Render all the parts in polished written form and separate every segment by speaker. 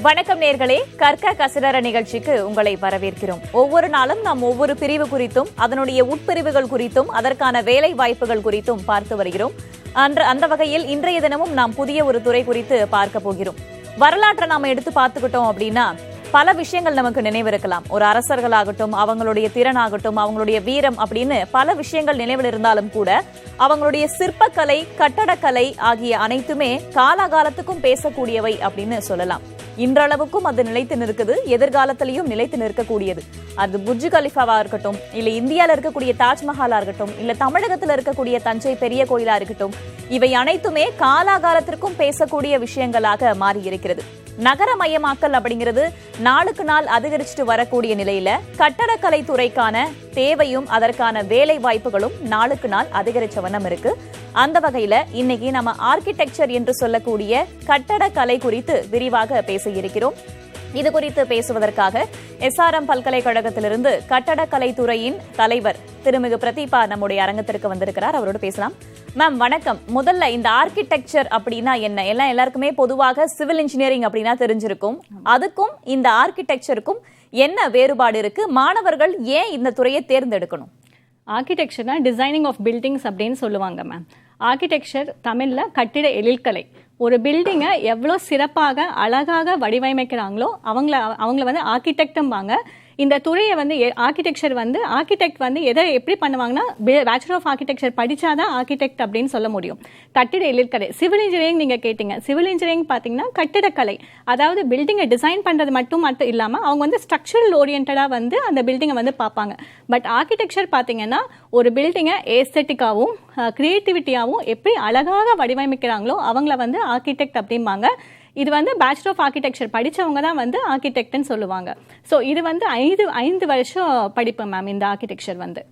Speaker 1: வணக்கம் நேர்களே, கற்க கசடர நிகழ்ச்சிக்கு உங்களை வரவேற்கிறோம். ஒவ்வொரு நாளும் நாம் ஒவ்வொரு பிரிவு குறித்தும் அதனுடைய உட்பிரிவுகள் குறித்தும் அதற்கான வேலை வாய்ப்புகள் குறித்தும் பார்த்து வருகிறோம். அந்த வகையில் இன்றைய தினமும் நாம் புதிய ஒரு துறை குறித்து பார்க்க போகிறோம். வரலாற்றை நாம எடுத்து பார்த்துக்கிட்டோம் அப்படின்னா பல விஷயங்கள் நமக்கு நினைவிருக்கலாம். ஒரு அரசர்களாகட்டும், அவங்களுடைய திறனாகட்டும், அவங்களுடைய வீரம் அப்படின்னு பல விஷயங்கள் நினைவில் இருந்தாலும் கூட அவங்களுடைய சிற்பக்கலை, கட்டடக்கலை ஆகிய அனைத்துமே காலாகாலத்துக்கும் பேசக்கூடியவை அப்படின்னு சொல்லலாம். இன்றளவுக்கும் அது நிலைத்து நிற்குது, எதிர்காலத்திலையும் நிலைத்து நிற்கக்கூடியது. அது புர்ஜ் கலிஃபாவா இருக்கட்டும், இல்ல இந்தியால இருக்கக்கூடிய தாஜ்மஹாலா இருக்கட்டும், இல்ல தமிழகத்துல இருக்கக்கூடிய தஞ்சை பெரிய கோயிலா இருக்கட்டும், இவை அனைத்துமே காலாகாலத்திற்கும் பேசக்கூடிய விஷயங்களாக மாறி இருக்கிறது. நகரமயமாக்கல் அப்படிங்கிறது நாளுக்கு நாள் அதிகரிச்சுட்டு வரக்கூடிய நிலையில கட்டடக்கலை துறைக்கான தேவையும் அதற்கான வேலை வாய்ப்புகளும் நாளுக்கு நாள் அதிகரிச்ச வண்ணம் இருக்கு. அந்த வகையில இன்னைக்கு நம்ம ஆர்கிடெக்சர் என்று சொல்லக்கூடிய கட்டடக்கலை குறித்து விரிவாக பேச இருக்கிறோம். இது குறித்து பேசுவதற்காக SRM பல்கலைக்கழகத்திலிருந்து கட்டடக்கலை துறையின் தலைவர் திருமிகு பிரதீபா நம்முடைய அரங்கத்திற்கு வந்திருக்கிறார். அவரோடு பேசலாம். மேம் வணக்கம். முதல்ல இந்த ஆர்கிடெக்சர் அப்படின்னா என்ன? எல்லாருக்குமே பொதுவாக சிவில் இன்ஜினியரிங் அப்படின்னா தெரிஞ்சிருக்கும். அதுக்கும் இந்த ஆர்கிடெக்சருக்கும் என்ன வேறுபாடு இருக்கு? மாணவர்கள் ஏன் இந்த துறையை தேர்ந்தெடுக்கணும்?
Speaker 2: ஆர்கிடெக்சர்னா டிசைனிங் ஆஃப் பில்டிங்ஸ் அப்படின்னு சொல்லுவாங்க மேம். ஆர்கிடெக்சர் தமிழ்ல கட்டிட எழில்கலை. ஒரு பில்டிங்கை எவ்வளோ சிறப்பாக அழகாக வடிவமைக்கிறாங்களோ அவங்கள வந்து ஆர்கிடெக்டும்பாங்க. இந்த துறையை வந்து ஆர்கிடெக்ட் வந்து எதை எப்படி பண்ணுவாங்கன்னா, பேச்சுலர் ஆஃப் ஆர்கிடெக்சர் படிச்சாதான் ஆர்கிடெக்ட் அப்படின்னு சொல்ல முடியும். கட்டிட எழில்கலை. சிவில் இன்ஜினியரிங் நீங்க கேட்டீங்க. சிவில் இன்ஜினியரிங் பாத்தீங்கன்னா கட்டிடக்கலை, அதாவது பில்டிங்கை டிசைன் பண்றது மட்டும் இல்லாம அவங்க வந்து ஸ்ட்ரக்சரல் ஓரியன்டா வந்து அந்த பில்டிங்கை வந்து பார்ப்பாங்க. பட் ஆர்கிடெக்சர் பாத்தீங்கன்னா ஒரு பில்டிங்கை ஏஸ்தட்டிக்காவும் கிரியேட்டிவிட்டியாவும் எப்படி அழகாக வடிவமைக்கிறாங்களோ அவங்கள வந்து ஆர்கிடெக்ட் அப்படிம்பாங்க. இது வந்து பேச்சுலர் ஆஃப் ஆர்கிடெக்சர் படிச்சவங்க தான் வந்து ஆர்கிடெக்ட்னு சொல்லுவாங்க. ஸோ இது வந்து 5 வருஷம் படிப்பு மேம் இந்த ஆர்கிடெக்சர் வந்து.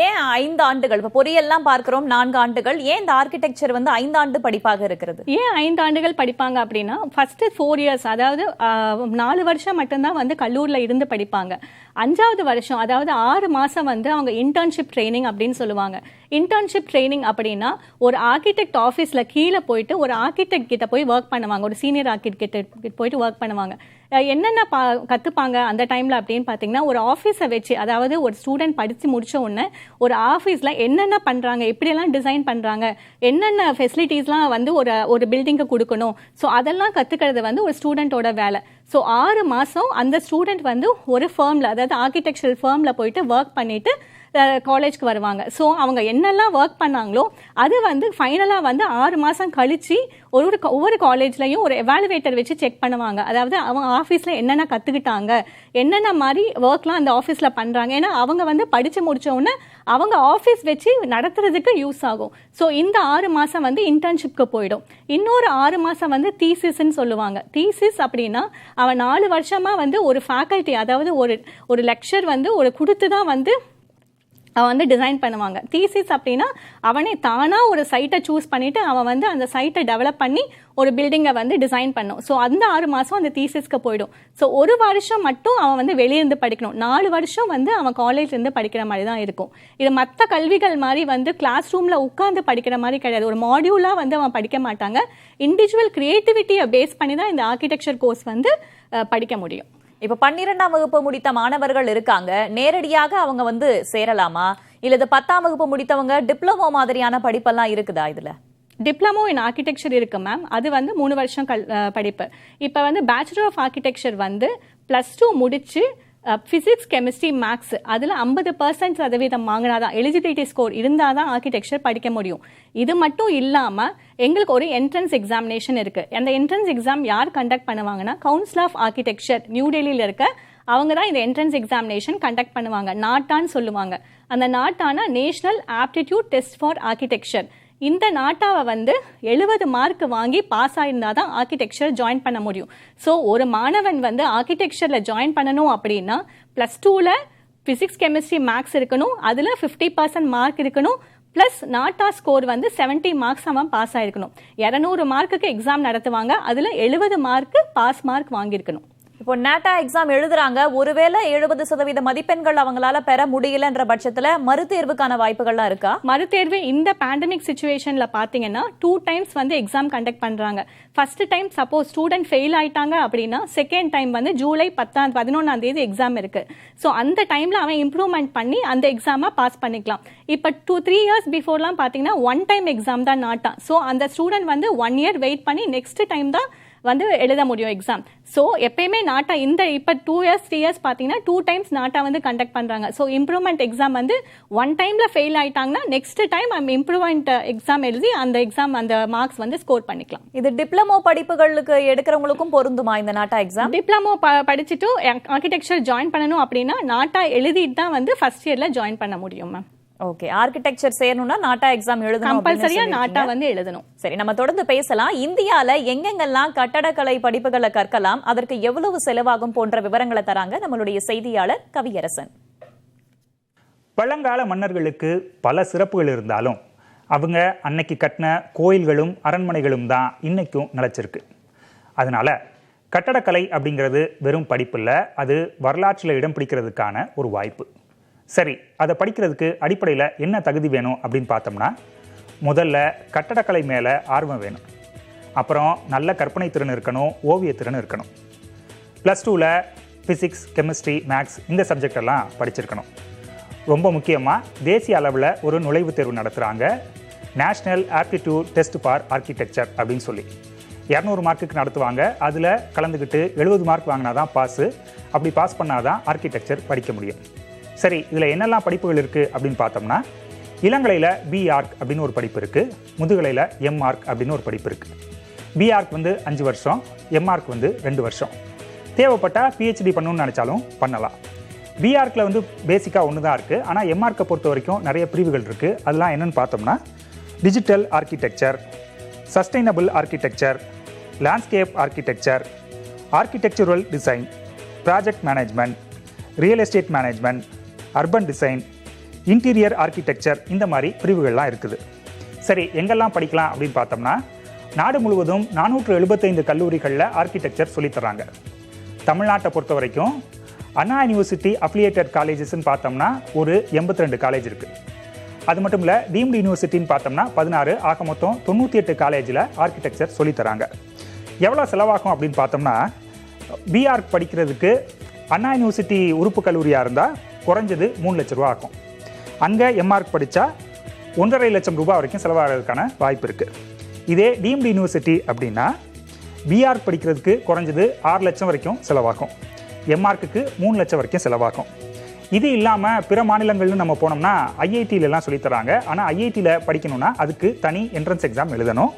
Speaker 1: ஏன் 5 ஆண்டுகள்? இப்போ பொறியெல்லாம் பார்க்கிறோம் 4 ஆண்டுகள். ஏன் இந்த ஆர்கிடெக்சர் வந்து 5 ஆண்டு படிப்பாக இருக்கிறது?
Speaker 2: ஏன் 5 ஆண்டுகள் படிப்பாங்க அப்படின்னா, ஃபர்ஸ்ட் 4 இயர்ஸ், அதாவது 4 வருஷம் மட்டும்தான் வந்து கல்லூரியில் இருந்து படிப்பாங்க. 5வது வருஷம், அதாவது 6 மாசம் வந்து அவங்க இன்டர்ன்ஷிப் ட்ரைனிங் அப்படின்னு சொல்லுவாங்க. இன்டர்ன்ஷிப் ட்ரைனிங் அப்படின்னா ஒரு ஆர்கிடெக்ட் ஆஃபீஸ்ல கீழே போயிட்டு ஒரு ஆர்கிடெக்ட் கிட்ட போய் ஒர்க் பண்ணுவாங்க. ஒரு சீனியர் ஆர்கிடெக்ட் கிட்ட போயிட்டு ஒர்க் பண்ணுவாங்க. என்னென்ன கத்துப்பாங்க அந்த டைம்ல அப்படின்னு பாத்தீங்கன்னா, ஒரு ஆஃபீஸை வச்சு, அதாவது ஒரு ஸ்டூடெண்ட் படிச்சு முடிச்ச உடனே ஒரு ஆஃபீஸ்ல என்னென்ன பண்றாங்க, எப்படியெல்லாம் டிசைன் பண்றாங்க, என்னென்ன ஃபெசிலிட்டிஸ்லாம் வந்து ஒரு பில்டிங்க்கு கொடுக்கணும், ஸோ அதெல்லாம் கத்துக்கிறது வந்து ஒரு ஸ்டூடெண்டோட வேலை. ஸோ 6 மாசம் அந்த ஸ்டூடெண்ட் வந்து ஒரு ஃபர்ம்ல, அதாவது ஆர்கிடெக்சரல் ஃபர்ம்ல போயிட்டு ஒர்க் பண்ணிட்டு காலேஜ்க்கு வருவாங்க. ஸோ அவங்க என்னெல்லாம் ஒர்க் பண்ணாங்களோ அது வந்து ஃபைனலாக வந்து 6 மாதம் கழிச்சு ஒவ்வொரு காலேஜ்லையும் ஒரு எவாலுவேட்டர் வச்சு செக் பண்ணுவாங்க. அதாவது அவங்க ஆஃபீஸில் என்னென்ன கற்றுக்கிட்டாங்க, என்னென்ன மாதிரி ஒர்க்லாம் அந்த ஆஃபீஸில் பண்ணுறாங்க. ஏன்னா அவங்க வந்து படித்து முடிச்ச உடனே அவங்க ஆஃபீஸ் வச்சு நடத்துறதுக்கு யூஸ் ஆகும். ஸோ இந்த 6 மாதம் வந்து இன்டர்ன்ஷிப்க்கு போயிடும். இன்னொரு 6 மாதம் வந்து தீசிஸ்ன்னு சொல்லுவாங்க. தீசிஸ் அப்படின்னா அவன் 4 வருஷமா வந்து ஒரு ஃபேக்கல்ட்டி, அதாவது ஒரு லெக்சர் வந்து கொடுத்து தான் வந்து அவன் வந்து டிசைன் பண்ணுவாங்க. தீசிஸ் அப்படின்னா அவனே தானா ஒரு சைட்டை சூஸ் பண்ணிட்டு அவன் வந்து அந்த சைட்டை டெவலப் பண்ணி ஒரு பில்டிங்கை வந்து டிசைன் பண்ணும். ஸோ அந்த 6 மாதம் அந்த தீசிஸ்க்கு போயிடும். ஸோ 1 வருஷம் மட்டும் அவன் வந்து வெளியிருந்து படிக்கணும். 4 வருஷம் வந்து அவன் காலேஜ்லேருந்து படிக்கிற மாதிரி தான் இருக்கும். இது மற்ற கல்விகள் மாதிரி வந்து கிளாஸ் ரூமில் உட்காந்து படிக்கிற மாதிரி கிடையாது. ஒரு மாடியூலாக வந்து அவன் படிக்க மாட்டாங்க. இண்டிவிஜுவல் கிரியேட்டிவிட்டியை பேஸ் பண்ணி தான் இந்த ஆர்கிடெக்சர் கோர்ஸ் வந்து படிக்க முடியும்.
Speaker 1: இப்ப 12ஆம் வகுப்பு முடித்த மாணவர்கள் இருக்காங்க, நேரடியாக அவங்க வந்து சேரலாமா? இல்ல 10ஆம் வகுப்பு முடித்தவங்க டிப்ளமோ மாதிரியான படிப்பெல்லாம் இருக்குதா? இதுல
Speaker 2: டிப்ளமோ இன் ஆர்கிடெக்சர் இருக்கு மேம். அது வந்து 3 வருஷம் படிப்பு. இப்ப வந்து பேச்சுலர் ஆஃப் ஆர்கிடெக்சர் வந்து +2 முடிச்சு பிசிக்ஸ், கெமிஸ்ட்ரி, மேக்ஸ் அதுல 50% வாங்கினாதான், எலிஜிபிலிட்டி ஸ்கோர் இருந்தாதான் ஆர்கிடெக்சர் படிக்க முடியும். இது மட்டும் இல்லாம எங்களுக்கு ஒரு என்ட்ரன்ஸ் எக்ஸாமினேஷன் இருக்கு. அந்த என்ட்ரன்ஸ் எக்ஸாம் யார் கண்டக்ட் பண்ணுவாங்கன்னா, கவுன்சில் ஆஃப் ஆர்கிடெக்சர் நியூ டெல்லியில இருக்க அவங்க தான் இந்த என்ட்ரன்ஸ் எக்ஸாமினேஷன் கண்டக்ட் பண்ணுவாங்க. நாட்டான்னு சொல்லுவாங்க. அந்த நாட்டான national aptitude test for architecture. இந்த நாட்டாவை வந்து 70 மார்க் வாங்கி பாஸ் ஆயிருந்தாதான் ஆர்கிடெக்சர் ஜாயின் பண்ண முடியும். ஸோ ஒரு மாணவன் வந்து ஆர்கிடெக்சர்ல ஜாயின் பண்ணணும் அப்படின்னா +2ல பிசிக்ஸ், கெமிஸ்ட்ரி, மேக்ஸ் இருக்கணும். அதுல 50% மார்க் இருக்கணும். பிளஸ் நாட்டா ஸ்கோர் வந்து 70 மார்க்ஸ் அவன் பாஸ் ஆயிருக்கணும். 200 மார்க்குக்கு எக்ஸாம் நடத்துவாங்க. அதுல 70 மார்க் பாஸ் மார்க் வாங்கியிருக்கணும்.
Speaker 1: இப்போ நாட்டா எக்ஸாம் எழுதுறாங்க, ஒருவேளை 70% மதிப்பெண்கள் அவங்களால பெற முடியலன்ற பட்சத்துல மறுதேர்வுக்கான வாய்ப்புகள்லாம் இருக்கா?
Speaker 2: மறுதேர்வு இந்த பேண்டமிக் சிச்சுவேஷன்ல பாத்தீங்கன்னா 2 times வந்து எக்ஸாம் கண்டக்ட் பண்றாங்க. First time suppose student fail ஆயிட்டாங்க அப்படின்னா செகண்ட் டைம் வந்து ஜூலை 11ஆம் தேதி எக்ஸாம் இருக்கு. ஸோ அந்த டைம்ல அவன் இம்ப்ரூவ்மெண்ட் பண்ணி அந்த எக்ஸாமை பாஸ் பண்ணிக்கலாம். இப்போ 2-3 years பிஃபோர்லாம் பாத்தீங்கன்னா 1 time எக்ஸாம் தான் நாட்டா. ஸோ அந்த ஸ்டூடெண்ட் வந்து 1 year வெயிட் பண்ணி நெக்ஸ்ட் டைம் தான் வந்து எழுத முடியும் எக்ஸாம். ஸோ எப்பயுமே நாட்டா இந்த இப்போ 2 years 3 years பார்த்தீங்கன்னா 2 times நாட்டா வந்து கண்டக்ட் பண்ணுறாங்க. ஸோ இம்ப்ரூவ்மெண்ட் எக்ஸாம் வந்து 1 timeல ஃபெயில் ஆயிட்டாங்கன்னா நெக்ஸ்ட் டைம் இம்ப்ரூவ்மெண்ட் எக்ஸாம் எழுதி அந்த எக்ஸாம் அந்த மார்க்ஸ் வந்து ஸ்கோர் பண்ணிக்கலாம்.
Speaker 1: இது டிப்ளமோ படிப்புகளுக்கு எடுக்கிறவங்களுக்கும் பொருந்துமா இந்த நாட்டா எக்ஸாம்?
Speaker 2: டிப்ளமோ படிச்சுட்டு ஆர்கிடெக்சர் ஜாயின் பண்ணணும் அப்படின்னா நாட்டா எழுதிட்டு தான் வந்து ஃபர்ஸ்ட் இயர்ல ஜாயின் பண்ண முடியும் மேம்.
Speaker 1: ஓகே, ஆர்கிடெக்சர் செய்யணும்னா நாட்டா எக்ஸாம் எழுதணும்,
Speaker 2: கம்பல்சரியா நாட்டா வந்து எழுதணும்.
Speaker 1: சரி, நம்ம தொடர்ந்து பேசலாம். இந்தியால எங்கெங்கெல்லாம் கட்டடக்கலை படிப்புகளை கற்கலாம், அதற்கு எவ்வளவு செலவாகும் போன்ற விவரங்களை தராங்க நம்மளுடைய செய்தியாளர் கவியரசன்.
Speaker 3: பழங்கால மன்னர்களுக்கு பல சிறப்புகள் இருந்தாலும் அவங்க அன்னைக்கு கட்டின கோயில்களும் அரண்மனைகளும் தான் இன்னைக்கும் நிலைச்சிருக்கு. அதனால கட்டடக்கலை அப்படிங்கிறது வெறும் படிப்பு இல்லை, அது வரலாற்றில் இடம் பிடிக்கிறதுக்கான ஒரு வாய்ப்பு. சரி, அதை படிக்கிறதுக்கு அடிப்படையில் என்ன தகுதி வேணும் அப்படின்னு பார்த்தோம்னா, முதல்ல கட்டடக்கலை மேலே ஆர்வம் வேணும். அப்புறம் நல்ல கற்பனை திறன் இருக்கணும், ஓவியத்திறன் இருக்கணும். +2ல் ஃபிசிக்ஸ், கெமிஸ்ட்ரி, மேக்ஸ் இந்த சப்ஜெக்டெல்லாம் படிச்சிருக்கணும். ரொம்ப முக்கியமாக தேசிய அளவில் ஒரு நுழைவுத் தேர்வு நடத்துகிறாங்க, national aptitude test for architecture அப்படின்னு சொல்லி 200 மார்க்குக்கு நடத்துவாங்க. அதில் கலந்துக்கிட்டு 70 மார்க் வாங்கினா தான் பாஸு. அப்படி பாஸ் பண்ணாதான் ஆர்கிடெக்சர் படிக்க முடியும். சரி, இதில் என்னெல்லாம் படிப்புகள் இருக்குது அப்படின்னு பார்த்தோம்னா, இளங்கலையில் பிஆர்க் அப்படின்னு ஒரு படிப்பு இருக்குது, முதுகலையில் எம்ஆர்க் அப்படின்னு ஒரு படிப்பு இருக்குது. பிஆர்க் வந்து 5 வருஷம், எம்ஆர்க் வந்து 2 வருஷம். தேவைப்பட்டால் பிஹெச்டி பண்ணணும்னு நினச்சாலும் பண்ணலாம். பிஆர்க்கில் வந்து பேசிக்காக ஒன்று தான் இருக்குது, ஆனால் எம்ஆர்க்கை பொறுத்த வரைக்கும் நிறைய பிரிவுகள் இருக்குது. அதெல்லாம் என்னென்னு பார்த்தோம்னா, digital architecture, sustainable architecture, landscape architecture, architectural design, project management, real estate management, urban design, interior architecture, இந்த மாதிரி பிரிவுகள்லாம் இருக்குது. சரி, எங்கெல்லாம் படிக்கலாம் அப்படின்னு பார்த்தோம்னா, நாடு முழுவதும் 475 கல்லூரிகளில் ஆர்கிடெக்சர் சொல்லித்தராங்க. தமிழ்நாட்டை பொறுத்த வரைக்கும் அண்ணா யூனிவர்சிட்டி அஃபிலியேட்டட் காலேஜஸ்ன்னு பார்த்தோம்னா ஒரு 82 காலேஜ் இருக்குது. அது மட்டும் இல்லை, டீம்டு யூனிவர்சிட்டின்னு பார்த்தோம்னா 16, ஆக மொத்தம் 98 காலேஜில் ஆர்கிடெக்சர் சொல்லித்தராங்க. எவ்வளோ செலவாகும் அப்படின்னு பார்த்தோம்னா, பிஆர்க் படிக்கிறதுக்கு அண்ணா யூனிவர்சிட்டி உறுப்பு கல்லூரியாக இருந்தால் குறைஞ்சது 3 லட்ச ரூபா ஆகும். அங்கே எம்ஆர்க் படித்தா 1,50,000 லட்சம் ரூபாய் வரைக்கும் செலவாகிறதுக்கான வாய்ப்பு இருக்குது. இதே டீம்டு யூனிவர்சிட்டி அப்படின்னா பிஆர்க் படிக்கிறதுக்கு குறைஞ்சது 6 லட்சம் வரைக்கும் செலவாகும், எம்ஆர்க்குக்கு 3 லட்சம் வரைக்கும் செலவாகும். இது இல்லாமல் பிற மாநிலங்கள்னு நம்ம போனோம்னா ஐஐடியிலலாம் சொல்லித்தராங்க. ஆனால் ஐஐடியில் படிக்கணும்னா அதுக்கு தனி என்ட்ரன்ஸ் எக்ஸாம் எழுதணும்.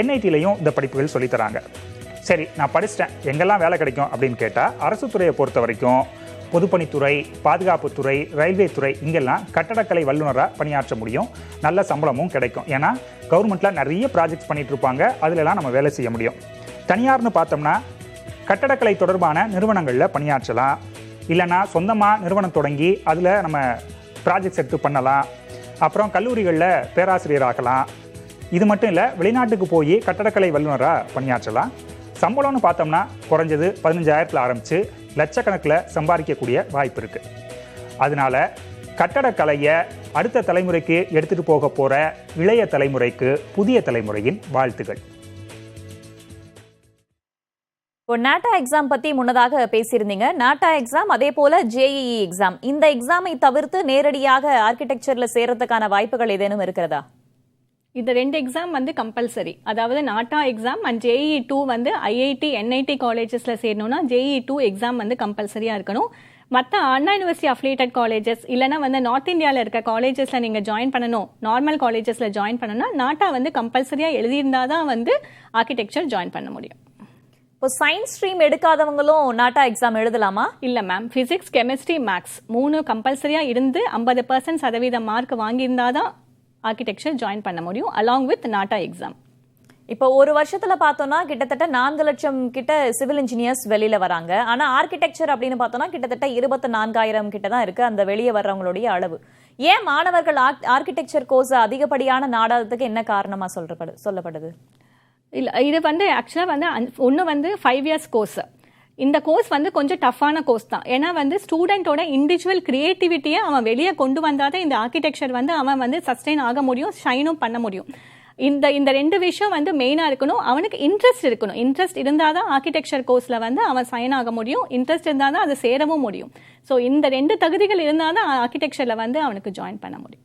Speaker 3: என்ஐடியிலையும் இந்த படிப்புகள் சொல்லித்தராங்க. சரி, நான் படிச்சிட்டேன், எங்கெல்லாம் வேலை கிடைக்கும் அப்படின்னு கேட்டால், அரசு துறையை பொறுத்த வரைக்கும் பொதுப்பணித்துறை, பாதுகாப்புத்துறை, ரயில்வே துறை, இங்கெல்லாம் கட்டடக்கலை வல்லுநராக பணியாற்ற முடியும். நல்ல சம்பளமும் கிடைக்கும். ஏன்னா கவர்மெண்ட்டில் நிறைய ப்ராஜெக்ட்ஸ் பண்ணிகிட்டு இருப்பாங்க, அதிலெல்லாம் நம்ம வேலை செய்ய முடியும். தனியார்னு பார்த்தோம்னா கட்டடக்கலை தொடர்பான நிறுவனங்களில் பணியாற்றலாம், இல்லைன்னா சொந்தமாக நிறுவனம் தொடங்கி அதில் நம்ம ப்ராஜெக்ட்ஸ் எடுத்து பண்ணலாம். அப்புறம் கல்லூரிகளில் பேராசிரியராகலாம். இது மட்டும் இல்லை, வெளிநாட்டுக்கு போய் கட்டடக்கலை வல்லுநராக பணியாற்றலாம். சம்பளம்னு பார்த்தோம்னா குறைஞ்சது 15,000 ஆரம்பித்து லட்சக்கணக்கில் சம்பாதிக்கக்கூடிய வாய்ப்பு இருக்குது. அதனால கட்டடக்கலையை அடுத்த தலைமுறைக்கு எடுத்துகிட்டு போக போகிற இளைய தலைமுறைக்கு புதிய தலைமுறையின் வாழ்த்துகள்.
Speaker 1: இப்போ நாட்டா எக்ஸாம் பத்தி முன்னதாக பேசியிருந்தீங்க. நாட்டா எக்ஸாம், அதே போல ஜேஇஇ எக்ஸாம், இந்த எக்ஸாமை தவிர்த்து நேரடியாக ஆர்கிடெக்சர்ல சேர்றதுக்கான வாய்ப்புகள் ஏதேனும் இருக்கிறதா?
Speaker 2: இந்த 2 எக்ஸாம் வந்து கம்பல்சரி. அதாவது நாட்டா எக்ஸாம் அண்ட் ஜேஇஇ 2 வந்து ஐஐடி என்ஐடி காலேஜஸ்ல சேரணும்னா ஜேஇஇ 2 எக்ஸாம் வந்து கம்பல்சரியா இருக்கணும். மற்ற அண்ணா யூனிவர்சிட்டி அஃபிலியேட்டட் காலேஜஸ் இல்லைனா வந்து நார்த் இந்தியாவில் இருக்க காலேஜஸ்ல நீங்க ஜாயின் பண்ணணும், நார்மல் காலேஜஸ்ல ஜாயின் பண்ணணும்னா நாட்டா வந்து கம்பல்சரியா எழுதியிருந்தாதான் வந்து ஆர்கிடெக்சர் ஜாயின் பண்ண முடியும்.
Speaker 1: இப்போ சயின்ஸ் ஸ்ட்ரீம் எடுக்காதவங்களும் நாட்டா எக்ஸாம் எழுதலாமா?
Speaker 2: இல்ல மேம், பிசிக்ஸ், கெமிஸ்ட்ரி, மேக்ஸ் 3 கம்பல்சரியா இருந்து 50% மார்க் வாங்கியிருந்தாதான் ஆர்கிடெக்சர் ஜாயின் பண்ண முடியும் அலாங் வித் நாட்டா எக்ஸாம்.
Speaker 1: இப்போ ஒரு வருஷத்துல பார்த்தோம்னா கிட்டத்தட்ட 4 லட்சம் கிட்ட சிவில் இன்ஜினியர்ஸ் வெளியில வராங்க. ஆனா ஆர்கிடெக்சர் அப்படின்னு பார்த்தோம்னா கிட்டத்தட்ட 24,000 கிட்ட தான் இருக்கு அந்த வெளியே வர்றவங்களுடைய அளவு. ஏன் மாணவர்கள் ஆர்கிடெக்சர் கோர்ஸ் அதிகப்படியான நாடாததுக்கு என்ன காரணமா சொல்லப்படுது?
Speaker 2: இல்ல, இது வந்து ஆக்சுவலா வந்து ஒன்று வந்து 5 இயர்ஸ் கோர்ஸ், இந்த கோர்ஸ் வந்து கொஞ்சம் டஃப்பான கோர்ஸ் தான். ஏன்னா வந்து ஸ்டூடெண்டோட இண்டிவிஜுவல் கிரியேட்டிவிட்டியை அவன் வெளியே கொண்டு வந்தாதான் இந்த ஆர்கிடெக்சர் வந்து அவன் வந்து சஸ்டெயின் ஆக முடியும், ஷைனும் பண்ண முடியும். இந்த ரெண்டு விஷயம் வந்து மெயினாக இருக்கணும். அவனுக்கு இன்ட்ரெஸ்ட் இருக்கணும். இன்ட்ரெஸ்ட் இருந்தால் தான் ஆர்கிடெக்சர் கோர்ஸில் வந்து அவன் சைன் ஆக முடியும். இன்ட்ரெஸ்ட் இருந்தால் தான் அதை சேரவும் முடியும். ஸோ இந்த 2 தகுதிகள் இருந்தால் தான் ஆர்கிடெக்சரில் வந்து அவனுக்கு ஜாயின் பண்ண முடியும்.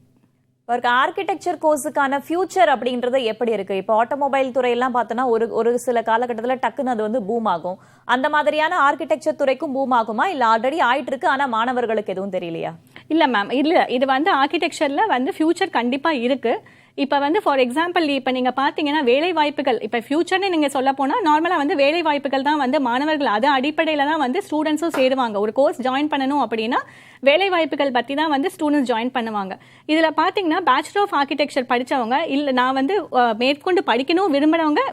Speaker 1: அவருக்கு ஆர்கிடெக்சர் கோர்ஸுக்கான ஃபியூச்சர் அப்படின்றது எப்படி இருக்கு? இப்போ ஆட்டோமொபைல் துறையெல்லாம் பார்த்தோன்னா ஒரு சில காலகட்டத்தில் டக்குன்னு அது வந்து பூம் ஆகும். அந்த மாதிரியான ஆர்கிடெக்சர் துறைக்கும் பூம் ஆகுமா, இல்லை ஆல்ரெடி ஆயிட்டு இருக்கு ஆனால் மாணவர்களுக்கு எதுவும் தெரியலையா?
Speaker 2: இல்லை மேம், இல்லை, இது வந்து ஆர்கிடெக்சரில் வந்து ஃபியூச்சர் கண்டிப்பாக இருக்கு. இப்போ வந்து ஃபார் எக்ஸாம்பிள் இப்போ நீங்கள் பார்த்தீங்கன்னா வேலை வாய்ப்புகள், இப்போ ஃபியூச்சர்னு நீங்கள் சொல்ல போனால் நார்மலாக வந்து வேலை வாய்ப்புகள் தான் வந்து மாணவர்கள் அது அடிப்படையில் தான் வந்து ஸ்டூடெண்ட்ஸும் சேருவாங்க. ஒரு கோர்ஸ் ஜாயின் பண்ணணும் அப்படின்னா வேலை வாய்ப்புகள் பற்றி தான் வந்து ஸ்டூடெண்ட்ஸ் ஜாயின் பண்ணுவாங்க. இதில் பார்த்தீங்கன்னா பேச்சுலர் ஆஃப் ஆர்கிடெக்சர் படித்தவங்க, இல்லை நான் வந்து மேற்கொண்டு படிக்கணும் விரும்பினவங்க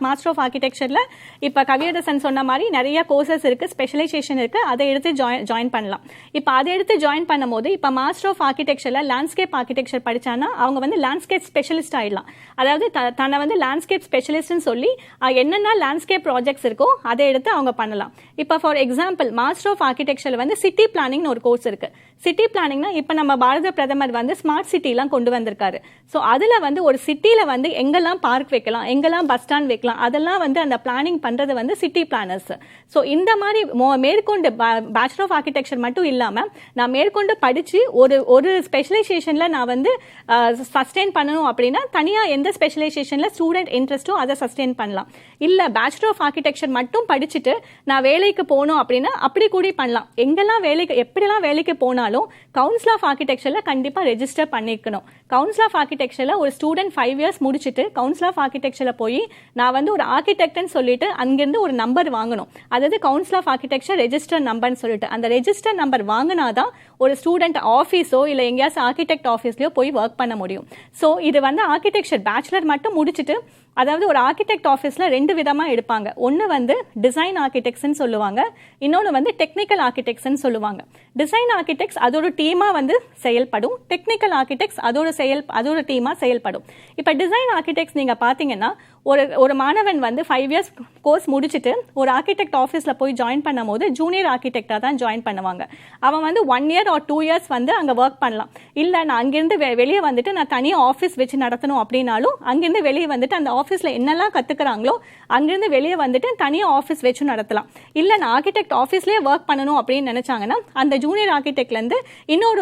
Speaker 2: மாஸ்டர் ஆஃப் ஆர்கிடெக்சரில் இப்போ கவியரசன் சொன்ன மாதிரி நிறைய கோர்சஸ் இருக்குது, ஸ்பெஷலைசேஷன் இருக்குது, அதை எடுத்து ஜாயின் பண்ணலாம். இப்போ அதை எடுத்து ஜாயின் பண்ணும்போது இப்போ மாஸ்டர் ஆஃப் ஆர்கிடெக்சரில் லேண்ட்ஸ்கேப் ஆர்கிடெக்சர் படித்தானா அவங்க வந்து லேண்ட்ஸ்கேப் ஸ்பெஷலிஸ்ட் ஆயிடலாம். அதாவது தன்னை வந்து லேண்ட்ஸ்கேப் ஸ்பெஷலிஸ்ட்னு சொல்லி என்னென்ன லேண்ட்ஸ்கேப் ப்ராஜெக்ட்ஸ் இருக்கோ அதை எடுத்து அவங்க பண்ணலாம். இப்போ ஃபார் எக்ஸாம்பிள் மாஸ்டர் ஆஃப் ஆர்கிடெக்சரில் வந்து சிட்டி பிளானிங்னு ஒரு கோர்ஸ் இருக்கு. சிட்டி பிளானிங்னா இப்போ நம்ம பாரத பிரதமர் வந்து ஸ்மார்ட் சிட்டிலாம் கொண்டு வந்திருக்காரு. ஸோ அதில் வந்து ஒரு சிட்டியில் வந்து எங்கெல்லாம் பார்க் வைக்கலாம், எங்கெல்லாம் பஸ் ஸ்டாண்ட் வைக்கலாம், அதெல்லாம் வந்து அந்த பிளானிங் பண்ணுறது வந்து சிட்டி பிளானர்ஸ். ஸோ இந்த மாதிரி மேற்கொண்டு பேச்சுலர் ஆஃப் ஆர்கிடெக்சர் மட்டும் இல்லாமல் நான் மேற்கொண்டு படித்து ஒரு ஸ்பெஷலைசேஷனில் நான் வந்து சஸ்டெயின் பண்ணணும் அப்படின்னா தனியாக எந்த ஸ்பெஷலைசேஷனில் ஸ்டூடெண்ட் இன்ட்ரெஸ்ட்டோ அதை சஸ்டெயின் பண்ணலாம். இல்லை பேச்சுலர் ஆஃப் ஆர்கிடெக்சர் மட்டும் படிச்சுட்டு நான் வேலைக்கு போகணும் அப்படின்னா அப்படி கூட பண்ணலாம். எங்கெல்லாம் வேலைக்கு எப்படிலாம் வேலைக்கு போனாலும் கவுன்சில் ஆஃப் ஆர்கிடெக்சரில் கண்டிப்பாக ரெஜிஸ்டர் பண்ணிக்கணும். கவுன்சில் ஆஃப் ஆர்கிடெக்சரில் ஒரு ஸ்டூடெண்ட் 5 இயர்ஸ் முடிச்சுட்டு கவுன்சில் ஆஃப் ஆர்கிடெக்சரில் போய் நான் வந்து ஒரு ஆர்கிடெக்ட்னு சொல்லிட்டு அங்கிருந்து ஒரு நம்பர் வாங்கணும். அதாவது கவுன்சில் ஆஃப் ஆர்கிடெக்சர் ரெஜிஸ்டர் நம்பர்னு சொல்லிட்டு அந்த ரெஜிஸ்டர் நம்பர் வாங்கினாதான் ஒரு ஸ்டூடெண்ட் ஆஃபீஸோ இல்லை எங்கேயாச்சும் ஆர்கிடெக்ட் ஆஃபீஸ்லையோ போய் ஒர்க் பண்ண முடியும். ஸோ இது வந்து ஆர்கிடெக்சர் பேச்சுலர் மட்டும் முடிச்சுட்டு, அதாவது ஒரு ஆர்கிடெக்ட் ஆஃபீஸில் 2 விதமாக எடுப்பாங்க. ஒன்று வந்து டிசைன் ஆர்கிடெக்ட்ஸ்ன்னு சொல்லுவாங்க, இன்னொன்று வந்து டெக்னிக்கல் ஆர்கிடெக்ட்ஸ்ன்னு சொல்லுவாங்க. டிசைன் ஆர்கிடெக்ட்ஸ் அதோட டீமாக வந்து செயல்படும், டெக்னிக்கல் ஆர்கிடெக்ட்ஸ் அதோட டீமாக செயல்படும். இப்போ டிசைன் ஆர்கிடெக்ட்ஸ் நீங்கள் பார்த்தீங்கன்னா ஒரு மாணவன் வந்து 5 இயர்ஸ் கோர்ஸ் முடிச்சுட்டு ஒரு ஆர்கிடெக்ட் ஆஃபீஸில் போய் ஜாயின் பண்ணும் போது ஜூனியர் ஆர்கிடெக்டாக தான் ஜாயின் பண்ணுவாங்க. அவன் வந்து 1 இயர் ஆர் 2 இயர்ஸ் வந்து அங்கே ஒர்க் பண்ணலாம். இல்லை நான் அங்கேருந்து வெளியே வந்துட்டு நான் தனியாக ஆஃபீஸ் வச்சு நடத்தணும் அப்படின்னாலும் அங்கேருந்து வெளியே வந்துட்டு அந்த ஆஃபீஸில் என்னெல்லாம் கற்றுக்குறாங்களோ அங்கேருந்து வெளியே வந்துட்டு தனியாக ஆஃபீஸ் வச்சு நடத்தலாம். இல்லை நான் ஆர்கிடெக்ட் ஆஃபீஸ்லேயே ஒர்க் பண்ணணும் அப்படின்னு நினச்சாங்கன்னா அந்த ஜூனியர் ஆர்கிடெக்ட்லேருந்து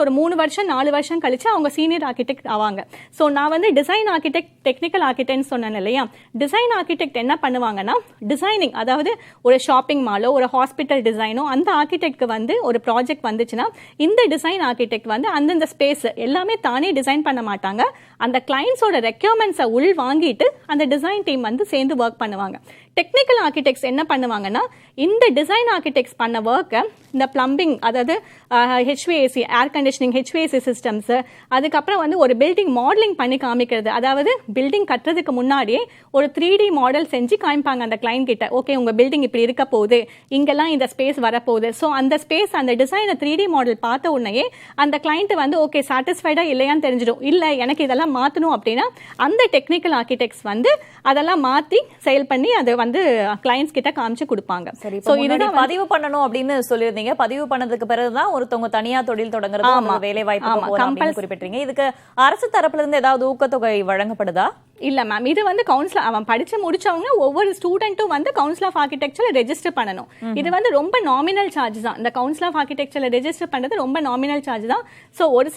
Speaker 2: ஒரு 3 வருஷம் 4 வருஷம் கழிச்சு அவங்க சீனியர் ஆர்கிடெக்ட் ஆவாங்க. ஸோ நான் வந்து டிசைன் ஆர்கிடெக்ட் டெக்னிக்கல் ஆர்கிடெக்ட்னு சொன்னேன் இல்லையா. டிசைன் ஆர்கிடெக்ட் என்ன பண்ணுவாங்கன்னா டிசைனிங், அதாவது ஒரு ஷாப்பிங் மாலோ ஒரு ஹாஸ்பிட்டல் டிசைனோ அந்த ஆர்கிடெக்ட்க்கு வந்து ஒரு ப்ராஜெக்ட் வந்துச்சுன்னா இந்த டிசைன் ஆர்கிடெக்ட் வந்து அந்தந்த ஸ்பேஸ் எல்லாமே தானே டிசைன் பண்ண மாட்டாங்க. அந்த கிளைண்ட்ஸோட ரெக்யர்மெண்ட்ஸை உள் வாங்கிட்டு அந்த டிசைன் டீம் வந்து சேர்ந்து ஒர்க் பண்ணுவாங்க. டெக்னிக்கல் ஆர்கிடெக்ட்ஸ் என்ன பண்ணுவாங்கன்னா இந்த டிசைன் ஆர்கிடெக்ட்ஸ் பண்ண ஒர்க்கை இந்த பிளம்பிங், அதாவது HVAC air conditioning HVAC systems, அதுக்கப்புறம் வந்து ஒரு பில்டிங் மாடலிங் பண்ணி காமிக்கிறது. அதாவது பில்டிங் கட்டுறதுக்கு முன்னாடியே ஒரு 3D மாடல் செஞ்சு காமிப்பாங்க அந்த கிளைண்ட் கிட்ட. ஓகே உங்கள் பில்டிங் இப்படி இருக்க போகுது, இங்கெல்லாம் இந்த ஸ்பேஸ் வரப்போகுது. ஸோ அந்த ஸ்பேஸ் அந்த டிசைனை 3D மாடல் பார்த்த உடனே அந்த கிளைண்ட் வந்து ஓகே சாட்டிஸ்ஃபைடா இல்லையான்னு தெரிஞ்சிடும். இல்லை எனக்கு இதெல்லாம் மாற்றணும் அப்படின்னா அந்த டெக்னிக்கல் ஆர்கிடெக்ட்ஸ் வந்து அதெல்லாம் மாற்றி செயல் பண்ணி அதை வந்து கிளைண்ட்ஸ் கிட்ட காமிச்சு கொடுப்பாங்க.
Speaker 1: சோ இதுதான் பதிவு பண்ணணும் அப்படின்னு சொல்லியிருந்தீங்க. பதிவு பண்ணதுக்கு பிறகுதான் ஒருத்தவங்க தனியா தொழில் தொடங்குறது வேலை வாய்ப்பு குறிப்பிட்டீங்க. இதுக்கு அரசு தரப்புல இருந்து ஏதாவது ஊக்கத்தொகை வழங்கப்படுதா?
Speaker 2: இல்ல மேம், இது வந்து கவுன்சில் அவன் படிச்சு முடிச்சவங்க ஒவ்வொரு ஸ்டூடெண்ட்டும் வந்து கவுன்சில் ஆஃப் ஆர்கிடெக்சர்ல ரெஜிஸ்டர் பண்ணணும். இது வந்து ரொம்ப நாமினல் சார்ஜ் தான். இந்த கவுன்சில் ஆஃப் ஆர்கிடெக்சர்ல ரெஜிஸ்டர் பண்றது ரொம்ப நாமினல் சார்ஜ் தான். ஸோ ஒரு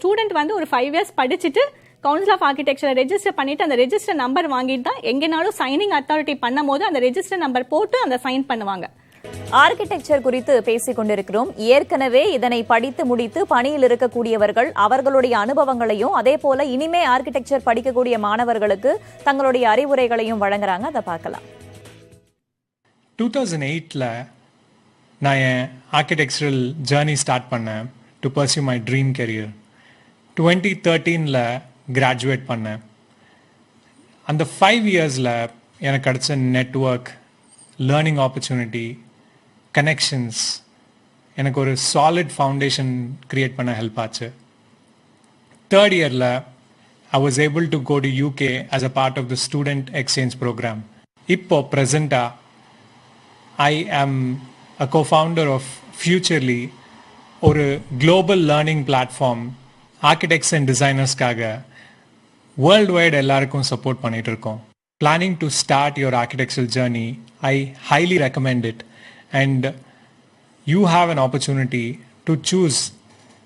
Speaker 2: ஸ்டூடெண்ட் வந்து ஒரு 5 இயர்ஸ் படிச்சுட்டு கவுன்சில் ஆஃப் ஆர்கிடெக்சர் ரெஜிஸ்டர் பண்ணிட்டு அந்த ரெஜிஸ்டர் நம்பர் வாங்கிட்டு தான் எங்கேனாலும் சைனிங் அத்தாரிட்டி பண்ணும் போது அந்த ரெஜிஸ்டர் நம்பர் போட்டு அந்த சைன் பண்ணுவாங்க.
Speaker 1: ஆர்கிடெக்சர் குறித்து பேசிக் கொண்டிருக்கிறோம். ஏற்கனவே இதனை படித்து முடித்து பணியில் இருக்கக்கூடியவர்கள் அவர்களுடைய அனுபவங்களையும் அதே போல இனிமே ஆர்கிடெக்சர் படிக்கக்கூடிய மாணவர்களுக்கு தங்களுடைய அறிவுரைகளையும் வழங்குறாங்க. அதை பார்க்கலாம்.
Speaker 4: 2008 நான் என் ஆர்கிடெக்சரல் ஜேர்னி ஸ்டார்ட் பண்ணேன் to pursue my dream career. 2013 graduate பண்ணேன். அந்த 5 இயர்ஸில் எனக்கு கிடைச்ச நெட்வொர்க், லேர்னிங் ஆப்பர்ச்சுனிட்டி, கனெக்ஷன்ஸ் எனக்கு ஒரு சாலிட் ஃபவுண்டேஷன் க்ரியேட் பண்ண ஹெல்ப் ஆச்சு. 3rd இயரில் I was able to go to UK as a part of the student exchange program. இப்போ ப்ரெசண்ட்டாக I am a co-founder of Futurely, ஒரு global learning platform architects and designersக்காக world wide எல்லாருக்கும் support பண்ணிட்டு இருக்கோம். Planning to start your architectural journey, I highly recommend it, and you have an opportunity to choose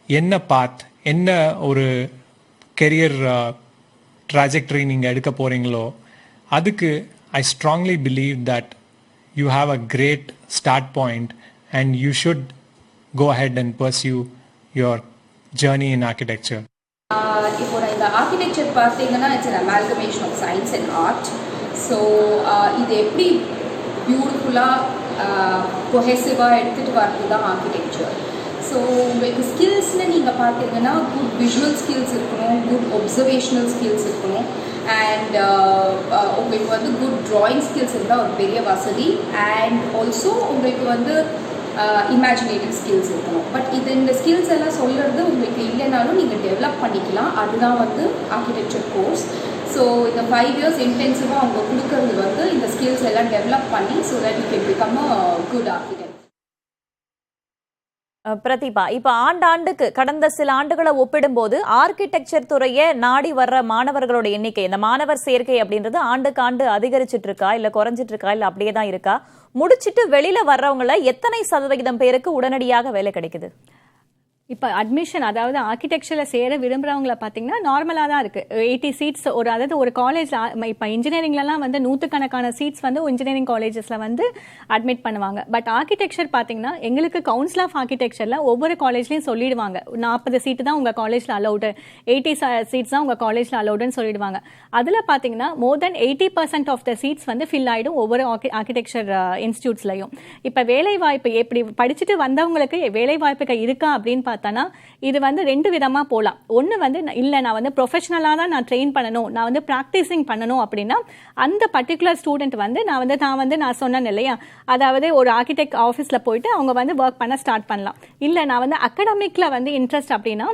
Speaker 4: என்ன பாத், என்ன ஒரு career trajectory நீங்கள் எடுக்க போகிறீங்களோ அதுக்கு I strongly believe that you have a great start point and you should go ahead and pursue your journey in architecture.
Speaker 5: இப்போ இந்த architecture பார்த்தீங்கன்னா it's an amalgamation of science and art. So இது எப்படி பியூட்டிஃபுல்லாக கொஹெசிவாக எடுத்துகிட்டு வரது தான் ஆர்கிடெக்சர். ஸோ உங்களுக்கு ஸ்கில்ஸ்னு நீங்கள் பார்த்தீங்கன்னா குட் விஷுவல் ஸ்கில்ஸ் இருக்கணும், குட் ஒப்சர்வேஷனல் ஸ்கில்ஸ் இருக்கணும், அண்ட் உங்களுக்கு வந்து குட் ட்ராயிங் ஸ்கில்ஸ் இருந்தால் ஒரு பெரிய வசதி. அண்ட் ஆல்சோ உங்களுக்கு வந்து இமேஜினேட்டிவ் ஸ்கில்ஸ் இருக்கணும். பட் இந்த ஸ்கில்ஸ் எல்லாம் சொல்கிறது உங்களுக்கு இல்லைனாலும் நீங்கள் டெவலப் பண்ணிக்கலாம். அதுதான் வந்து ஆர்கிடெக்சர் கோர்ஸ். ஸோ இந்த 5 years இன்டென்சிவாக அவங்க கொடுக்கறது வந்து இந்த ஸ்கில்ஸ் எல்லாம் டெவலப் பண்ணி so that you can become a good architect.
Speaker 1: Pratibha, இப்ப ஆண்டாண்டுக்கு கடந்த சில ஆண்டுகளை ஒப்பிடும்போது ஆர்கிடெக்சர் துறையை நாடி வர்ற மாணவர்களோட எண்ணிக்கை, இந்த மாணவர் சேர்க்கை அப்படின்றது ஆண்டுக்கு ஆண்டு அதிகரிச்சுட்டு இருக்கா, இல்ல குறைஞ்சிட்டு இருக்கா, இல்ல அப்படியே தான் இருக்கா? முடிச்சிட்டு வெளியில வர்றவங்கள எத்தனை சதவிகிதம் பேருக்கு உடனடியாக வேலை கிடைக்குது?
Speaker 2: இப்போ அட்மிஷன், அதாவது ஆர்கிடெக்சரில் சேர விரும்புகிறவங்கள பார்த்தீங்கன்னா நார்மலாக தான் இருக்குது. 80 சீட்ஸ் அதாவது ஒரு காலேஜில் இப்போ இன்ஜினியரிங்லலாம் வந்து 100கணக்கான சீட்ஸ் வந்து இன்ஜினியரிங் காலேஜஸில் வந்து அட்மிட் பண்ணுவாங்க. பட் ஆர்கிடெக்சர் பார்த்தீங்கன்னா எங்களுக்கு கவுன்சில் ஆஃப் ஆர்கிடெக்சரில் ஒவ்வொரு காலேஜ்லையும் சொல்லிடுவாங்க 40 சீட்டு தான் உங்கள் காலேஜில் அலௌடு, 80 சீட்ஸ் தான் உங்கள் காலேஜில் அலௌடுன்னு சொல்லிடுவாங்க. அதில் பார்த்தீங்கன்னா மோர் தென் 80% ஆஃப் த சீட்ஸ் வந்து ஃபில் ஆகிடும் ஒவ்வொரு ஆர்கிடெக்சர் இன்ஸ்டியூட்ஸ்லையும். இப்போ வேலைவாய்ப்பு எப்படி படிச்சுட்டு வந்தவங்களுக்கு வேலைவாய்ப்புகள் இருக்கா அப்படின்னு பார்த்தா இது வந்து 2 விதமா போலாம். ஒன்னு வந்து இல்ல நான் வந்து ப்ரொஃபஷனலா தான் நான் ட்ரெயின் பண்ணணும், நான் வந்து பிராக்டிசிங் பண்ணணும் அப்படின்னா அந்த பர்டிகுலர் ஸ்டூடெண்ட் வந்து நான் சொன்னேன் இல்லையா, அதாவது ஒரு ஆர்கிடெக்ட் ஆஃபீஸ்ல போயிட்டு அவங்க வந்து ஒர்க் பண்ண ஸ்டார்ட் பண்ணலாம். இல்ல நான் வந்து அகாடமிக்ல வந்து இன்ட்ரெஸ்ட் அப்படின்னா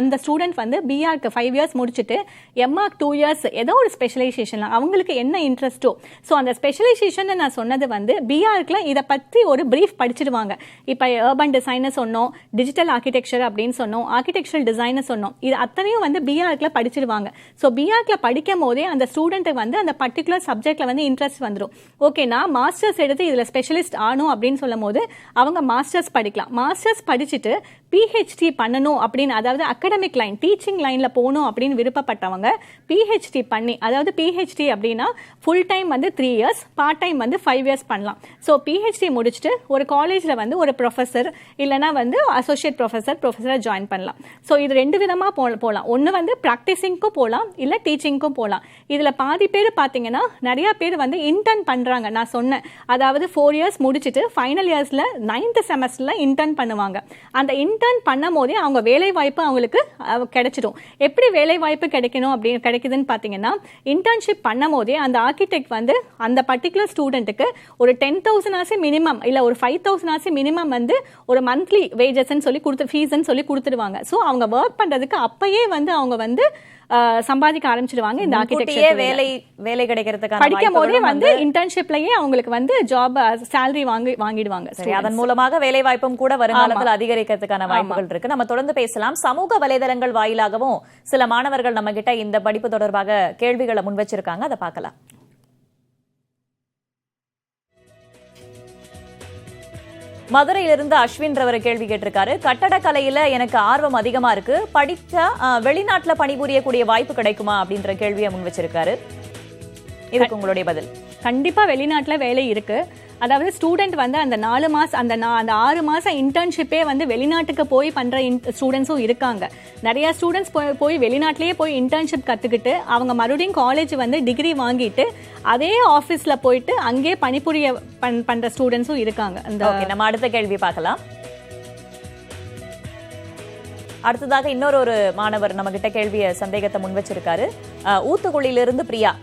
Speaker 2: அந்த ஸ்டூடெண்ட் வந்து பிஆர்க்கு 5 years முடிச்சுட்டு எம்ஆர்க் 2 years ஏதோ ஒரு ஸ்பெஷலைசேஷன் அவங்களுக்கு என்ன இன்ட்ரெஸ்டோ, ஸோ அந்த ஸ்பெஷலைசேஷன் நான் சொன்னது வந்து பிஆர்க்ல இதை பற்றி ஒரு பிரீஃப் படிச்சிடுவாங்க. இப்போ அர்பன் டிசைனர் சொன்னோம், டிஜிட்டல் ஆர்கிடெக்சர் அப்படின்னு சொன்னோம், ஆர்கிடெக்சரல் டிசைனர் சொன்னோம், இது அத்தனையும் வந்து பிஆர்க்ல படிச்சிருவாங்க. ஸோ பிஆர்க்ல படிக்கும் போதே அந்த ஸ்டூடெண்ட் வந்து அந்த பர்டிகுலர் சப்ஜெக்ட்ல வந்து இன்ட்ரெஸ்ட் வந்துடும். ஓகே நான் மாஸ்டர்ஸ் எடுத்து இதுல ஸ்பெஷலிஸ்ட் ஆகணும் அப்படின்னு சொல்லும் போது அவங்க மாஸ்டர்ஸ் படிக்கலாம். மாஸ்டர்ஸ் படிச்சுட்டு பிஹெச்டி பண்ணணும் அப்படின்னு, அதாவது அகாடமிக் லைன் டீச்சிங் லைன்ல போகணும் அப்படின்னு விருப்பப்பட்டவங்க பிஹெச்டி பண்ணி, அதாவது பிஹெச்டி அப்படின்னா ஃபுல் டைம் வந்து 3 years, பார்ட் டைம் வந்து 5 years பண்ணலாம். ஸோ பிஹெச்டி முடிச்சுட்டு ஒரு காலேஜ்ல வந்து ஒரு ப்ரொஃபஸர் இல்லைன்னா வந்து அசோசியேட் ப்ரொஃபஸரை ஜாயின் பண்ணலாம். ஸோ இது 2 விதமா போகலாம். ஒன்று வந்து ப்ராக்டிசிங்க்கும் போகலாம், இல்லை டீச்சிங்க்கும் போகலாம். இதுல பாதி பேர் பார்த்தீங்கன்னா நிறைய பேர் வந்து இன்டர்ன் பண்றாங்க. நான் சொன்னேன், அதாவது 4 years முடிச்சுட்டு ஃபைனல் இயர்ஸ்ல 9th செமஸ்டர்ல இன்டர்ன் பண்ணுவாங்க. அந்த இன்டர்ன் பண்ணும் போதே அவங்க வேலை வாய்ப்பு அவங்களுக்கு கிடைச்சிடும். எப்படி வேலை வாய்ப்பு கிடைக்குதுன்னு பார்த்தீங்கன்னா, இன்டர்ன்ஷிப் பண்ணும் போதே அந்த ஆர்கிடெக்ட் வந்து அந்த பர்டிகுலர் ஸ்டூடெண்ட்டுக்கு ஒரு 10,000 ஆச்சு மினிமம், இல்லை ஒரு 5,000 ஆச்சு மினிமம் வந்து ஒரு மந்த்லி வேஜஸ் சொல்லி ஃபீஸ்ன்னு சொல்லி கொடுத்துடுவாங்க. ஸோ அவங்க ஒர்க் பண்றதுக்கு அப்பயே வந்து அவங்க வந்து சம்பாதிக்க ஆரம்பிச்சிடுவாங்க. இந்த ஆர்கிடெக்சர்
Speaker 1: வேலை கிடைக்கிறதுக்கான
Speaker 2: படிக்கும் போதே வந்து இன்டர்ன்ஷிப்லயே அவங்களுக்கு வந்து ஜாப் சேலரி வாங்கிடுவாங்க.
Speaker 1: அதன் மூலமாக வேலை வாய்ப்பும் கூட வருங்காலத்தில் அதிகரிக்கிறதுக்கான வாய்ப்புகள் இருக்கு. நம்ம தொடர்ந்து பேசலாம். சமூக வலைதளங்கள் வாயிலாகவும் சில மாணவர்கள் நம்ம கிட்ட இந்த படிப்பு தொடர்பாக கேள்விகளை முன் வச்சிருக்காங்க, அதை பார்க்கலாம். மதுரையிலிருந்து அஸ்வின் ரவர் கேள்வி கேட்டிருக்காரு. கட்டடக்கலையில எனக்கு ஆர்வம் அதிகமா இருக்கு, படிச்சா வெளிநாட்டுல பணிபுரியக்கூடிய வாய்ப்பு கிடைக்குமா அப்படின்ற கேள்வியை முன் வச்சிருக்காரு. இதுக்கு உங்களுடைய பதில்?
Speaker 2: கண்டிப்பா வெளிநாட்டுல வேலை இருக்கு. அதாவது ஸ்டூடெண்ட் வந்து அந்த 4 மாசம் அந்த 6 மாசம் இன்டர்ன்ஷிப்பே வந்து வெளிநாட்டுக்கு போய் பண்ற ஸ்டூடெண்ட்ஸும் இருக்காங்க. நிறைய ஸ்டூடெண்ட்ஸ் போய் வெளிநாட்டிலேயே போய் இன்டர்ன்ஷிப் கத்துக்கிட்டு அவங்க மறுபடியும் காலேஜ் வந்து டிகிரி வாங்கிட்டு அதே ஆபீஸ்ல போயிட்டு அங்கே பணிபுரிய பண்ற ஸ்டூடெண்ட்ஸும் இருக்காங்க.
Speaker 1: நம்ம அடுத்த கேள்வி பார்க்கலாம். அடுத்ததாக இன்னொரு மாணவர் நம்ம கிட்ட கேள்விய சந்தேகத்தை முன் வச்சிருக்காரு. ஊத்துக்குழியிலிருந்து பிரியா.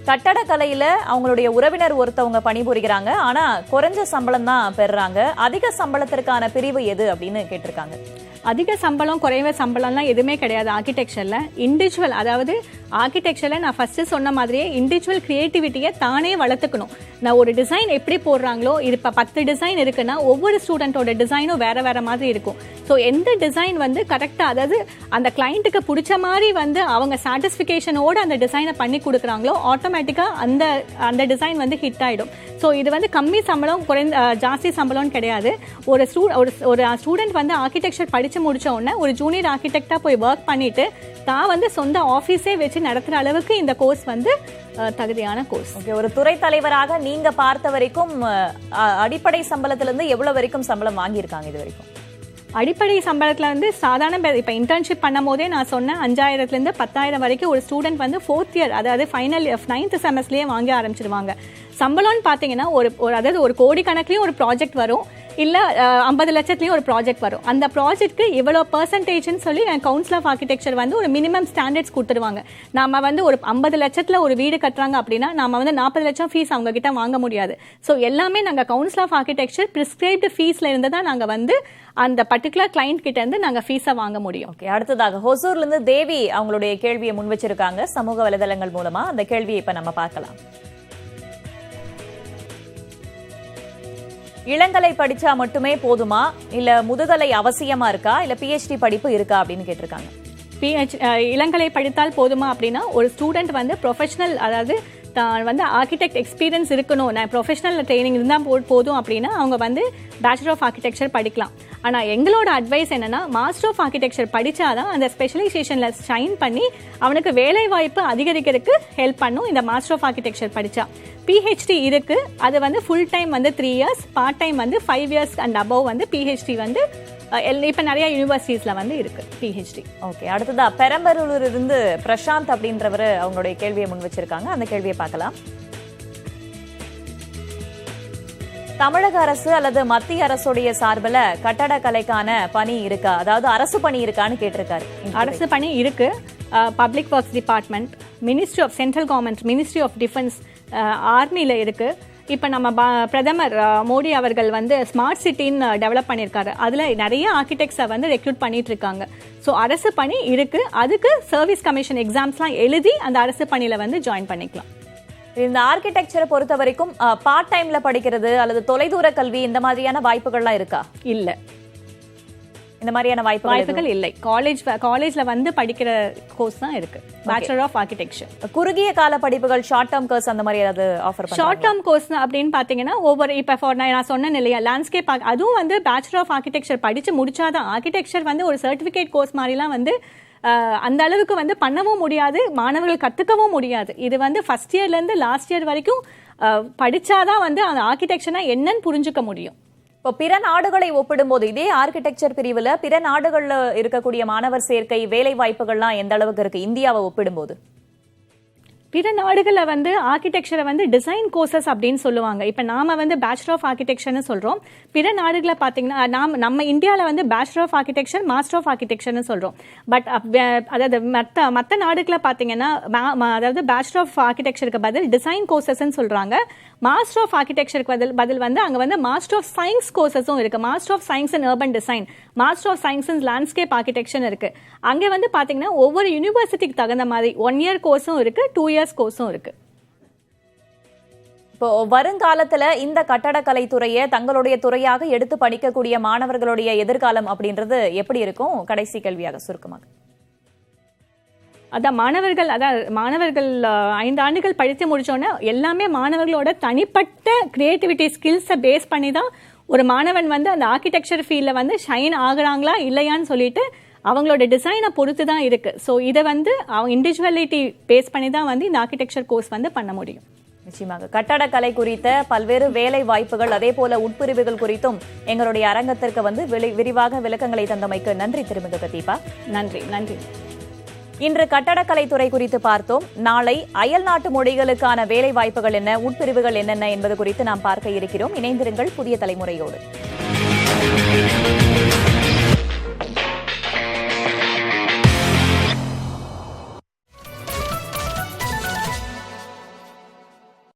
Speaker 1: கட்டடக்கலையில அவங்களுடைய உறவினர் ஒருத்தவங்க பணிபுரிகிறாங்க, ஆனா குறைஞ்ச சம்பளம் தான் பெறுறாங்க, அதிக சம்பளத்திற்கான பிரிவு எது அப்படின்னு கேட்டிருக்காங்க.
Speaker 2: அதிக சம்பளம் குறைவ சம்பளம்லாம் எதுவுமே கிடையாது ஆர்கிடெக்சரில். இண்டிவிஜுவல், அதாவது ஆர்கிடெக்சரில் நான் ஃபஸ்ட்டு சொன்ன மாதிரியே இண்டிவிஜுவல் க்ரியேட்டிவிட்டியை தானே வளர்த்துக்கணும். நான் ஒரு டிசைன் எப்படி போடுறாங்களோ, இது இப்போ 10 டிசைன் இருக்குன்னா ஒவ்வொரு ஸ்டூடெண்ட்டோட டிசைனும் வேறு வேறு மாதிரி இருக்கும். ஸோ எந்த டிசைன் வந்து கரெக்டாக, அதாவது அந்த கிளைண்ட்டுக்கு பிடிச்ச மாதிரி வந்து அவங்க சாட்டிஸ்ஃபிகேஷனோடு அந்த டிசைனை பண்ணி கொடுக்குறாங்களோ ஆட்டோமேட்டிக்காக அந்த டிசைன் வந்து ஹிட் ஆகிடும். ஸோ இது வந்து கம்மி சம்பளம் ஜாஸ்தி சம்பளம்னு கிடையாது. ஒரு ஸ்டூடெண்ட் வந்து ஆர்கிடெக்சர் படித்து முடிச்ச உடனே ஒரு ஜூனியர் ஆர்கிடெக்டாக போய் ஒர்க் பண்ணிட்டு தான் வந்து சொந்த ஆஃபீஸே வச்சு நடத்துகிற அளவுக்கு இந்த கோர்ஸ் வந்து தகுதியான கோர்ஸ்.
Speaker 1: ஓகே, ஒரு துறை தலைவராக நீங்க பார்த்த வரைக்கும் அடிப்படை சம்பளத்திலிருந்து எவ்வளவு வரைக்கும் சம்பளம் வாங்கியிருக்காங்க இது வரைக்கும்?
Speaker 2: அடிப்படை சம்பளத்தில் வந்து சாதாரண இப்போ இன்டர்ன்ஷிப் பண்ணும் போதே நான் சொன்னேன் 5000 10,000 வரைக்கும் ஒரு ஸ்டூடெண்ட் வந்து 4th இயர், அதாவது ஃபைனல் 9th செமஸ்டர்லேயே வாங்க ஆரம்பிச்சிருவாங்க. சம்பளம்னு பார்த்தீங்கன்னா அதாவது ஒரு கோடி கணக்குலையும் ஒரு ப்ராஜெக்ட் வரும், இல்லை 50 லட்சத்துலேயும் ஒரு ப்ராஜெக்ட் வரும். அந்த ப்ராஜெக்ட்க்கு இவ்வளோ பர்சன்டேஜ்னு சொல்லி கவுன்சில் ஆஃப் ஆர்கிடெக்சர் வந்து ஒரு மினிமம் ஸ்டாண்டர்ட்ஸ் கொடுத்துருவாங்க. நம்ம வந்து ஒரு 50 லட்சத்தில் ஒரு வீடு கட்டுறாங்க அப்படின்னா நம்ம வந்து 40 லட்சம் ஃபீஸ் அவங்க கிட்ட வாங்க முடியாது. ஸோ எல்லாமே நாங்கள் கவுன்சில் ஆஃப் ஆர்கிடெக்சர் ப்ரிஸ்கிரைப்டு ஃபீஸில் இருந்து தான் நாங்கள் வந்து அந்த பர்டிகுலர் கிளைண்ட் கிட்ட இருந்து நாங்கள் ஃபீஸை வாங்க முடியும்.
Speaker 1: ஓகே, அடுத்ததாக ஹொசூர்லேருந்து தேவி அவங்களுடைய கேள்வியை முன் வச்சிருக்காங்க சமூக வலைதளங்கள் மூலமா. அந்த கேள்வியை இப்போ நம்ம பார்க்கலாம். இளங்கலை படிச்சா மட்டுமே போதுமா, இல்ல முதுகலை அவசியமா இருக்கா, இல்ல PhD படிப்பு இருக்கா அப்படின்னு கேட்டிருக்காங்க.
Speaker 2: இளங்கலை படித்தால் போதுமா அப்படின்னா, ஒரு ஸ்டூடெண்ட் வந்து ப்ரொஃபஷனல், அதாவது தான் வந்து ஆர்கிடெக்ட் எக்ஸ்பீரியன்ஸ் இருக்கணும், நான் ப்ரொஃபஷனல் ட்ரைனிங் இருந்தால் போதும் அப்படின்னா அவங்க வந்து பேச்சுலர் ஆஃப் ஆர்கிடெக்சர் படிக்கலாம். ஆனால் எங்களோட அட்வைஸ் என்னன்னா, மாஸ்டர் ஆஃப் ஆர்கிடெக்சர் படித்தாதான் அந்த ஸ்பெஷலைசேஷனில் ஷைன் பண்ணி அவனுக்கு வேலை வாய்ப்பு அதிகரிக்கிறதுக்கு ஹெல்ப் பண்ணும் இந்த மாஸ்டர் ஆஃப் ஆர்கிடெக்சர் படித்தா. PhD இருக்கு, அது வந்து ஃபுல் டைம் வந்து 3 இயர்ஸ், பார்ட் டைம் வந்து 5 இயர்ஸ் அண்ட் அபவ் வந்து PhD வந்து இப்போ நிறைய யூனிவர்சிட்டிஸ்ல வந்து இருக்கு PhD.
Speaker 1: ஓகே, அடுத்ததா பெரம்பலூரில் இருந்து பிரசாந்த் அப்படின்றவர் அவங்களுடைய கேள்வியை முன் வச்சிருக்காங்க. அந்த கேள்வியை பார்க்கலாம். தமிழக அரசு அல்லது மத்திய அரசுடைய சார்பில் கட்டடக்கலைக்கான பணி இருக்கா, அதாவது அரசு பணி இருக்கான்னு கேட்டிருக்காரு.
Speaker 2: அரசு பணி இருக்கு. Public works department, ministry of central government, ministry of defence, ஆர்மியில் இருக்கு. இப்போ நம்ம பிரதமர் மோடி அவர்கள் வந்து ஸ்மார்ட் சிட்டின்னு டெவலப் பண்ணியிருக்காரு. அதில் நிறைய ஆர்கிடெக்ட்ஸை வந்து ரெக்ரூட் பண்ணிட்டு இருக்காங்க. ஸோ அரசு பணி இருக்கு. அதுக்கு சர்வீஸ் கமிஷன் எக்ஸாம்ஸ்லாம் எழுதி அந்த அரசு பணியில் வந்து ஜாயின் பண்ணிக்கலாம்.
Speaker 1: இந்த ஆர்கிடெக்சரை பொறுத்த வரைக்கும் பார்ட் டைம்ல படிக்கிறது அல்லது தொலைதூர கல்வி இந்த மாதிரியான வாய்ப்புகள்லாம் இருக்கா?
Speaker 2: இல்லை,
Speaker 1: இந்த மாதிரியான வாய்ப்புகள்
Speaker 2: இல்லை. காலேஜ்ல வந்து படிக்கிற கோர்ஸ் தான் இருக்கு, பேச்சுலர் ஆஃப் ஆர்கிடெக்சர்.
Speaker 1: குறுகிய கால படிப்புகள், ஷார்ட் டேர்ம் கோர்ஸ் அந்த மாதிரி ஏதாவது ஆஃபர் பண்ணுவாங்க?
Speaker 2: ஷார்ட் டேர்ம் கோர்ஸ் அப்படின்னு பாத்தீங்கன்னா ஒவ்வொரு இப்போ நான் சொன்னேன் இல்லையா, லேண்ட்ஸ்கேப், அதுவும் வந்து பேச்சுலர் ஆஃப் ஆர்கிடெக்சர் படிச்சு முடிச்சாதான். ஆர்கிடெக்சர் வந்து ஒரு சர்டிபிகேட் கோர்ஸ் மாதிரிலாம் வந்து அந்த அளவுக்கு வந்து பண்ணவும் முடியாது, மாணவர்கள் கத்துக்கவும் முடியாது. இது வந்து ஃபர்ஸ்ட் இயர்ல இருந்து லாஸ்ட் இயர் வரைக்கும் படிச்சாதான் வந்து அந்த ஆர்கிடெக்சர்னா என்னன்னு புரிஞ்சுக்க முடியும்.
Speaker 1: இப்போ பிற நாடுகளை ஒப்பிடும்போது இதே ஆர்கிடெக்சர் பிரிவுல பிற நாடுகள்ல இருக்கக்கூடிய மாணவர் சேர்க்கை, வேலை வாய்ப்புகள்லாம் எந்த அளவுக்கு இருக்கு இந்தியாவை ஒப்பிடும்போது?
Speaker 2: பிற நாடுகளில் வந்து ஆர்கிடெக்சரை வந்து டிசைன் கோர்சஸ் அப்படின்னு சொல்லுவாங்க. இப்போ நாம வந்து பேச்சுலர் ஆஃப் ஆர்கிடெக்சர்னு சொல்கிறோம். பிற நாடுகளை பார்த்தீங்கன்னா நம்ம இந்தியாவில் வந்து bachelor of architecture, master of ஆர்கிடெக்சர்னு சொல்கிறோம். பட் அதாவது மற்ற நாடுகளை பார்த்தீங்கன்னா அதாவது பேச்சுலர் ஆஃப் ஆர்கிடெக்சருக்கு பதில் டிசைன் கோர்சஸ்ன்னு சொல்கிறாங்க. மாஸ்டர் ஆஃப் ஆர்கிடெக்சருக்கு பதில் வந்து அங்கே வந்து மாஸ்டர் ஆஃப் சயின்ஸ் கோர்சஸும் இருக்குது. Master of science in urban design, master of science in landscape architecture இருக்குது. அங்கே வந்து பார்த்தீங்கன்னா ஒவ்வொரு யூனிவர்சிட்டிக்கு தகுந்த மாதிரி 1 இயர் கோர்ஸும் இருக்குது, 2 இயர்ஸ் கோர்ஸும் இருக்கு.
Speaker 1: இப்போ வருங்காலத்துல இந்த கட்டடக்கலை துறையை தங்களுடைய துறையாக எடுத்து படிக்கக்கூடிய மாணவர்களுடைய எதிர்காலம் அப்படின்றது எப்படி இருக்கும்? கடைசி கேள்வியாக சுருக்கமாக.
Speaker 2: அதான் மாணவர்கள் 5 ஆண்டுகள் படித்து முடிச்சோன்னா எல்லாமே மாணவர்களோட தனிப்பட்ட கிரியேட்டிவிட்டி ஸ்கில்ஸை பேஸ் பண்ணி தான் ஒரு மாணவன் வந்து அந்த ஆர்கிடெக்சர் ஃபீல்டில் வந்து ஷைன் ஆகுறாங்களா இல்லையான்னு சொல்லிட்டு அவங்களோட டிசைனை பொறுத்து தான் இருக்கு. ஸோ இதை வந்து அவங்க இண்டிவிஜுவலிட்டி பேஸ் பண்ணி தான் வந்து இந்த ஆர்கிடெக்சர் கோர்ஸ் வந்து பண்ண முடியும்.
Speaker 1: நிச்சயமாக கட்டடக்கலை குறித்த பல்வேறு வேலை வாய்ப்புகள், அதே போல உட்பிரிவுகள் குறித்தும் எங்களுடைய அரங்கத்திற்கு வந்து விரிவாக விளக்கங்களை தந்தமைக்கு நன்றி திருமிகு பிரதீபா.
Speaker 2: நன்றி.
Speaker 1: இன்று கட்டடக்கலை துறை குறித்து பார்த்தோம். நாளை அயல் நாட்டு மொழிகளுக்கான வேலை வாய்ப்புகள் என்ன, உட்பிரிவுகள் என்னென்ன என்பது குறித்து நாம் பார்க்க இருக்கிறோம். இணைந்திருங்கள் புதிய தலைமுறையோடு.